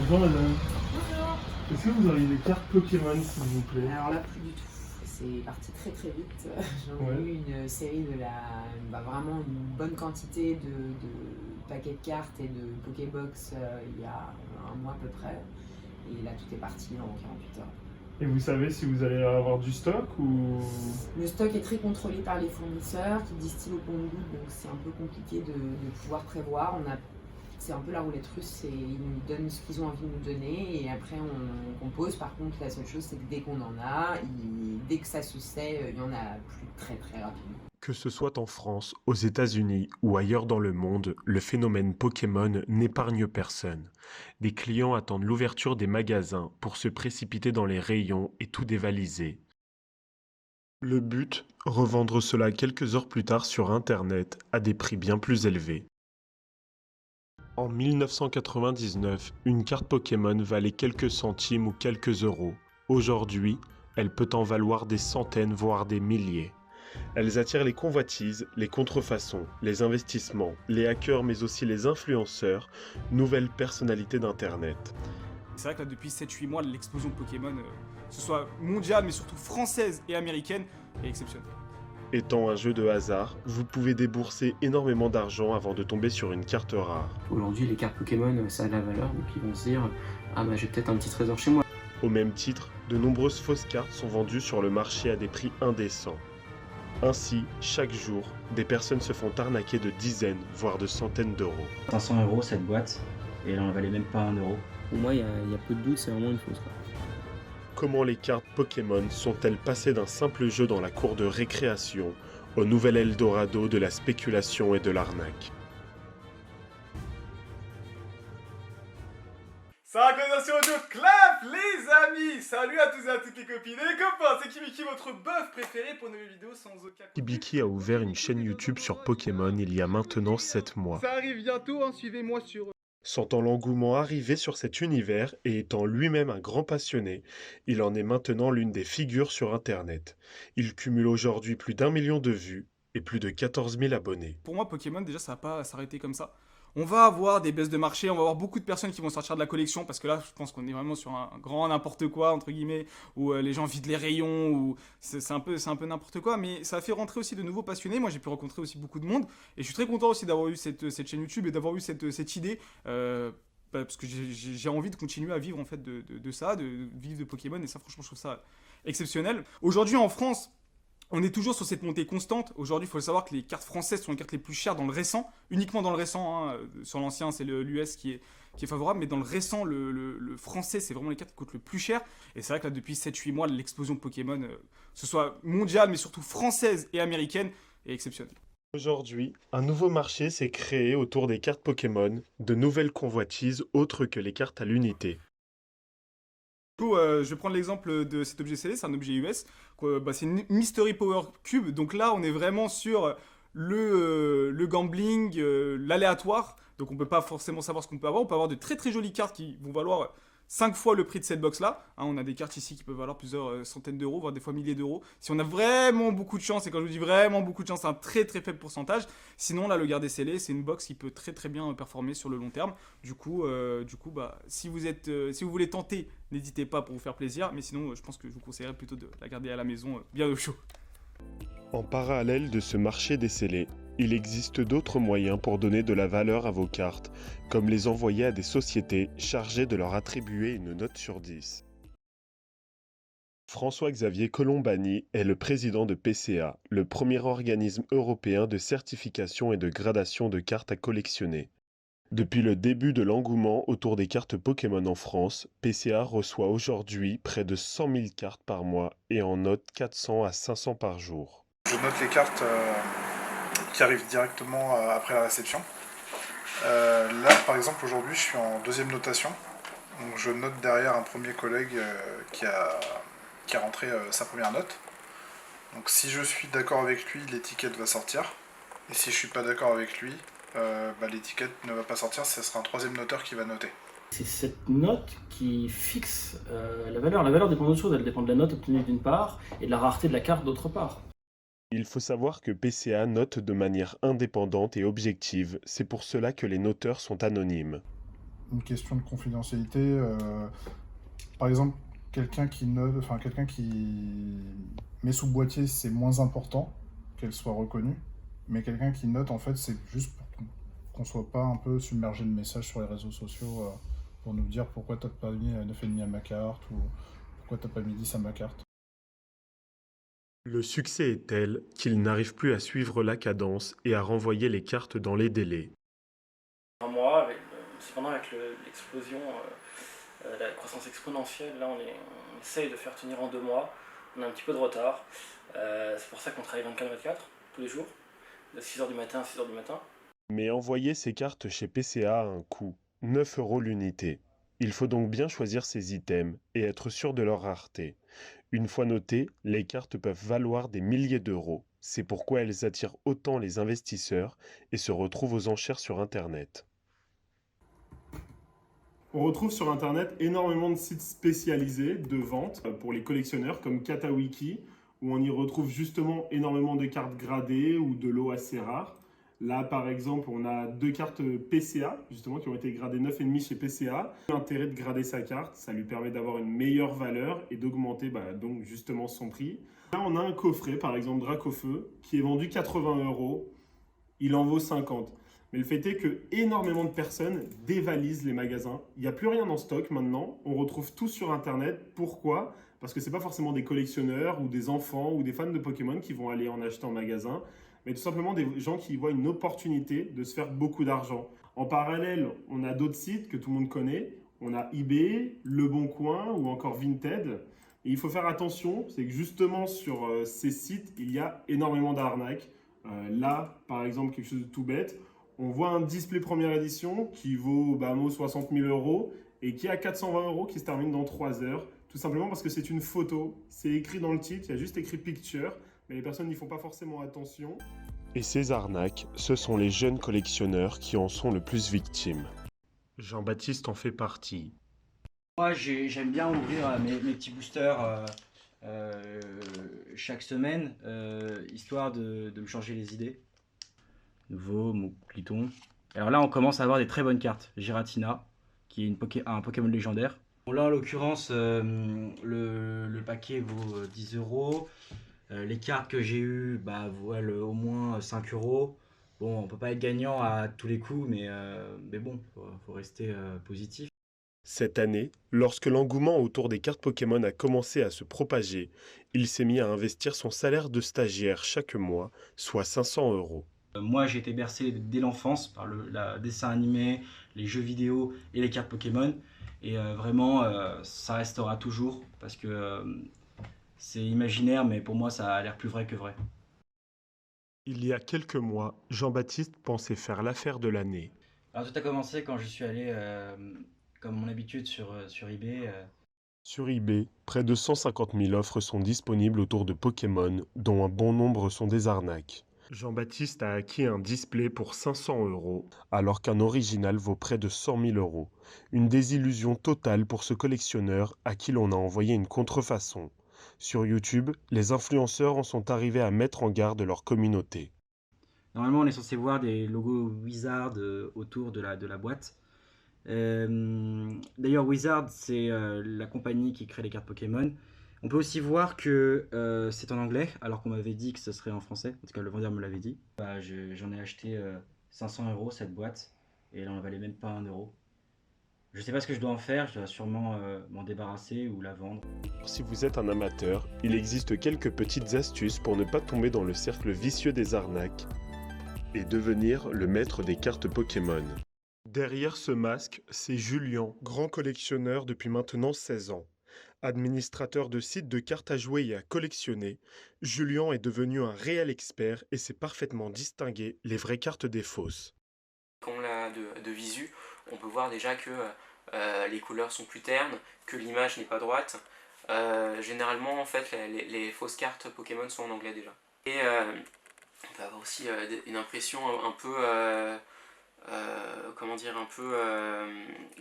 Bonjour madame, Bonjour. est-ce que vous auriez des cartes Pokémon s'il vous plaît? Alors là, plus du tout. C'est parti très très vite. J'en ai Ouais. eu une série vraiment une bonne quantité de paquets de cartes et de Pokébox il y a un mois à peu près. Et là, tout est parti en 48 heures. Et vous savez si vous allez avoir du stock ou... Le stock est très contrôlé par les fournisseurs qui distillent au compte-gouttes, donc c'est un peu compliqué de pouvoir prévoir. C'est un peu la roulette russe, ils nous donnent ce qu'ils ont envie de nous donner et après on compose. Par contre, la seule chose, c'est que dès qu'on en a, dès que ça se sait, il y en a plus très très rapidement. Que ce soit en France, aux États-Unis ou ailleurs dans le monde, le phénomène Pokémon n'épargne personne. Des clients attendent l'ouverture des magasins pour se précipiter dans les rayons et tout dévaliser. Le but, revendre cela quelques heures plus tard sur Internet à des prix bien plus élevés. En 1999, une carte Pokémon valait quelques centimes ou quelques euros. Aujourd'hui, elle peut en valoir des centaines voire des milliers. Elles attirent les convoitises, les contrefaçons, les investissements, les hackers mais aussi les influenceurs, nouvelles personnalités d'Internet. C'est vrai que là, depuis 7-8 mois, l'explosion de Pokémon, que ce soit mondiale mais surtout française et américaine, est exceptionnelle. Étant un jeu de hasard, vous pouvez débourser énormément d'argent avant de tomber sur une carte rare. Aujourd'hui, les cartes Pokémon, ça a de la valeur, donc ils vont se dire « Ah bah j'ai peut-être un petit trésor chez moi ». Au même titre, de nombreuses fausses cartes sont vendues sur le marché à des prix indécents. Ainsi, chaque jour, des personnes se font arnaquer de dizaines, voire de centaines d'euros. 500 € cette boîte, et elle en valait même pas 1 euro. Pour moi, il y a peu de doute, c'est vraiment une fausse. Comment les cartes Pokémon sont-elles passées d'un simple jeu dans la cour de récréation au nouvel Eldorado de la spéculation et de l'arnaque? Synchronisation audio clap les amis. Salut à tous et à toutes les copines et les copains, c'est Kibiki, votre bœuf préféré pour nos vidéos sans aucun... Hibiki a ouvert une chaîne YouTube sur Pokémon il y a maintenant 7 mois. Ça arrive bientôt, hein, suivez-moi sur... Sentant l'engouement arriver sur cet univers et étant lui-même un grand passionné, il en est maintenant l'une des figures sur Internet. Il cumule aujourd'hui plus d'1 million de vues et plus de 14 000 abonnés. Pour moi, Pokémon, déjà, ça va pas s'arrêter comme ça. On va avoir des baisses de marché, on va avoir beaucoup de personnes qui vont sortir de la collection, parce que là, je pense qu'on est vraiment sur un grand n'importe quoi, entre guillemets, où les gens vident les rayons, où c'est un peu n'importe quoi, mais ça a fait rentrer aussi de nouveaux passionnés. Moi, j'ai pu rencontrer aussi beaucoup de monde, et je suis très content aussi d'avoir eu cette chaîne YouTube et d'avoir eu cette idée, parce que j'ai envie de continuer à vivre en fait de ça, de vivre de Pokémon, et ça, franchement, je trouve ça exceptionnel. Aujourd'hui, en France, on est toujours sur cette montée constante. Aujourd'hui, il faut savoir que les cartes françaises sont les cartes les plus chères dans le récent, uniquement dans le récent. Hein. Sur l'ancien, c'est l'US qui est favorable, mais dans le récent, le français, c'est vraiment les cartes qui coûtent le plus cher. Et c'est vrai que là, depuis 7-8 mois, l'explosion de Pokémon, que ce soit mondiale, mais surtout française et américaine, est exceptionnelle. Aujourd'hui, un nouveau marché s'est créé autour des cartes Pokémon, de nouvelles convoitises autres que les cartes à l'unité. Du coup, je vais prendre l'exemple de cet objet scellé, c'est un objet US. C'est une Mystery Power Cube. Donc là, on est vraiment sur le gambling, l'aléatoire. Donc on peut pas forcément savoir ce qu'on peut avoir. On peut avoir de très très jolies cartes qui vont valoir 5 fois le prix de cette box-là. Hein, on a des cartes ici qui peuvent valoir plusieurs centaines d'euros, voire des fois milliers d'euros. Si on a vraiment beaucoup de chance, et quand je vous dis vraiment beaucoup de chance, c'est un très très faible pourcentage. Sinon, là, le garder scellé, c'est une box qui peut très très bien performer sur le long terme. Du coup, si vous voulez tenter, n'hésitez pas pour vous faire plaisir. Mais sinon, je pense que je vous conseillerais plutôt de la garder à la maison, bien au chaud. En parallèle de ce marché des scellés, il existe d'autres moyens pour donner de la valeur à vos cartes, comme les envoyer à des sociétés chargées de leur attribuer une note sur 10. François-Xavier Colombani est le président de PCA, le premier organisme européen de certification et de gradation de cartes à collectionner. Depuis le début de l'engouement autour des cartes Pokémon en France, PCA reçoit aujourd'hui près de 100 000 cartes par mois et en note 400 à 500 par jour. Je note les cartes qui arrivent directement après la réception. Là, par exemple, aujourd'hui, je suis en deuxième notation. Donc, je note derrière un premier collègue qui a rentré sa première note. Donc, si je suis d'accord avec lui, l'étiquette va sortir. Et si je suis pas d'accord avec lui, l'étiquette ne va pas sortir. Ce sera un troisième noteur qui va noter. C'est cette note qui fixe la valeur. La valeur dépend d'autre chose. Elle dépend de la note obtenue d'une part et de la rareté de la carte d'autre part. Il faut savoir que PCA note de manière indépendante et objective, c'est pour cela que les noteurs sont anonymes. une question de confidentialité. Par exemple, quelqu'un qui met sous boîtier, c'est moins important qu'elle soit reconnue. Mais quelqu'un qui note, en fait, c'est juste pour qu'on soit pas un peu submergé de messages sur les réseaux sociaux pour nous dire pourquoi t'as pas mis 9,5 à ma carte ou pourquoi t'as pas mis 10 à ma carte. Le succès est tel qu'il n'arrive plus à suivre la cadence et à renvoyer les cartes dans les délais. Un mois, cependant avec l'explosion, la croissance exponentielle, là on essaye de faire tenir en 2 mois. On a un petit peu de retard. C'est pour ça qu'on travaille 24/24, tous les jours, de 6h du matin à 6h du matin. Mais envoyer ces cartes chez PCA a un coût, 9 € l'unité. Il faut donc bien choisir ses items et être sûr de leur rareté. Une fois notées, les cartes peuvent valoir des milliers d'euros. C'est pourquoi elles attirent autant les investisseurs et se retrouvent aux enchères sur Internet. On retrouve sur Internet énormément de sites spécialisés de vente pour les collectionneurs comme Katawiki, où on y retrouve justement énormément de cartes gradées ou de lots assez rares. Là, par exemple, on a 2 cartes PCA, justement, qui ont été gradées 9,5 chez PCA. L'intérêt de grader sa carte, ça lui permet d'avoir une meilleure valeur et d'augmenter donc justement son prix. Là, on a un coffret, par exemple Dracofeu, qui est vendu 80 €. Il en vaut 50. Mais le fait est que énormément de personnes dévalisent les magasins. Il n'y a plus rien en stock maintenant. On retrouve tout sur Internet. Pourquoi ? Parce que ce n'est pas forcément des collectionneurs ou des enfants ou des fans de Pokémon qui vont aller en acheter en magasin, mais tout simplement des gens qui voient une opportunité de se faire beaucoup d'argent. En parallèle, on a d'autres sites que tout le monde connaît. On a eBay, Le Bon Coin ou encore Vinted. Et il faut faire attention, c'est que justement sur ces sites, il y a énormément d'arnaques. Là, par exemple, quelque chose de tout bête, on voit un display première édition qui vaut 60 000 € et qui a 420 € qui se termine dans 3 heures. Tout simplement parce que c'est une photo, c'est écrit dans le titre, il y a juste écrit picture, mais les personnes n'y font pas forcément attention. Et ces arnaques, ce sont les jeunes collectionneurs qui en sont le plus victimes. Jean-Baptiste en fait partie. Moi, j'aime bien ouvrir mes petits boosters chaque semaine, histoire de me changer les idées. Nouveau, mon cliton. Alors là, on commence à avoir des très bonnes cartes. Giratina, qui est un Pokémon légendaire. Bon, là, en l'occurrence, le paquet vaut 10 €. Les cartes que j'ai eues valent au moins 5 €. Bon, on peut pas être gagnant à tous les coups, mais bon, faut rester positif. Cette année, lorsque l'engouement autour des cartes Pokémon a commencé à se propager, il s'est mis à investir son salaire de stagiaire chaque mois, soit 500 €. Moi, j'ai été bercé dès l'enfance par le dessin animé, les jeux vidéo et les cartes Pokémon. Et vraiment, ça restera toujours parce que c'est imaginaire, mais pour moi, ça a l'air plus vrai que vrai. Il y a quelques mois, Jean-Baptiste pensait faire l'affaire de l'année. Alors, tout a commencé quand je suis allé, comme mon habitude, sur eBay. Sur eBay, près de 150 000 offres sont disponibles autour de Pokémon, dont un bon nombre sont des arnaques. Jean-Baptiste a acquis un display pour 500 €, alors qu'un original vaut près de 100 000 €. Une désillusion totale pour ce collectionneur à qui l'on a envoyé une contrefaçon. Sur YouTube, les influenceurs en sont arrivés à mettre en garde leur communauté. Normalement, on est censé voir des logos Wizard autour de la boîte. D'ailleurs, Wizard, c'est la compagnie qui crée les cartes Pokémon. On peut aussi voir que c'est en anglais, alors qu'on m'avait dit que ce serait en français. En tout cas, le vendeur me l'avait dit. J'en ai acheté 500 € cette boîte, et elle en valait même pas 1 €. Je sais pas ce que je dois en faire, je dois sûrement m'en débarrasser ou la vendre. Si vous êtes un amateur, il existe quelques petites astuces pour ne pas tomber dans le cercle vicieux des arnaques et devenir le maître des cartes Pokémon. Derrière ce masque, c'est Julien, grand collectionneur depuis maintenant 16 ans. Administrateur de sites de cartes à jouer et à collectionner, Julien est devenu un réel expert et sait parfaitement distinguer les vraies cartes des fausses. Quand on l'a de visu, on peut voir déjà que les couleurs sont plus ternes, que l'image n'est pas droite. Généralement, en fait, les fausses cartes Pokémon sont en anglais déjà. Et on peut avoir aussi une impression un peu,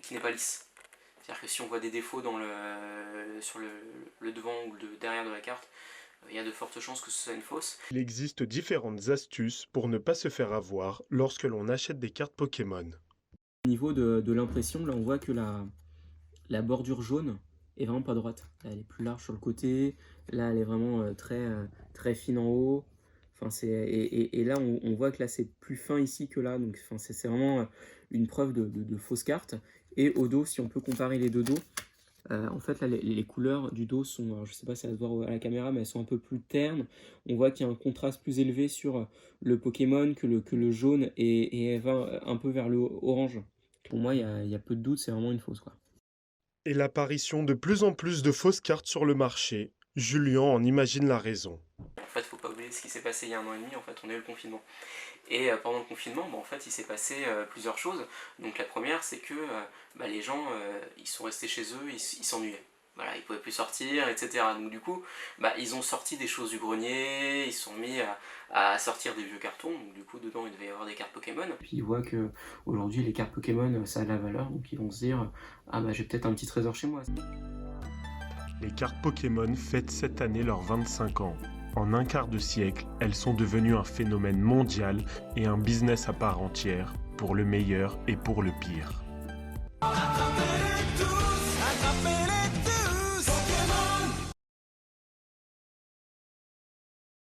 qui n'est pas lisse. C'est-à-dire que si on voit des défauts sur le devant ou le derrière de la carte, il y a de fortes chances que ce soit une fausse. Il existe différentes astuces pour ne pas se faire avoir lorsque l'on achète des cartes Pokémon. Au niveau de l'impression, là on voit que la bordure jaune est vraiment pas droite. Là, elle est plus large sur le côté, là elle est vraiment très fine en haut. Enfin, et là on voit que là c'est plus fin ici que là, donc enfin, c'est vraiment une preuve de fausse carte. Et au dos, si on peut comparer les deux dos, en fait là les couleurs du dos sont, alors, je sais pas si ça va se voir à la caméra, mais elles sont un peu plus ternes. On voit qu'il y a un contraste plus élevé sur le Pokémon, que le jaune et va un peu vers le orange. Pour moi, il y a peu de doute, c'est vraiment une fausse, quoi. Et l'apparition de plus en plus de fausses cartes sur le marché, Julien en imagine la raison. En fait, faut pas oublier ce qui s'est passé il y a 1 an et demi, en fait, on a eu le confinement. Et pendant le confinement, en fait, il s'est passé plusieurs choses. Donc la première, c'est que les gens, ils sont restés chez eux, ils s'ennuyaient. Voilà, ils pouvaient plus sortir, etc. Donc du coup, ils ont sorti des choses du grenier, ils se sont mis à sortir des vieux cartons. Donc du coup, dedans, il devait y avoir des cartes Pokémon. Puis ils voient que aujourd'hui les cartes Pokémon, ça a de la valeur, donc ils vont se dire j'ai peut-être un petit trésor chez moi. Les cartes Pokémon fêtent cette année leurs 25 ans. En un quart de siècle, elles sont devenues un phénomène mondial et un business à part entière, pour le meilleur et pour le pire.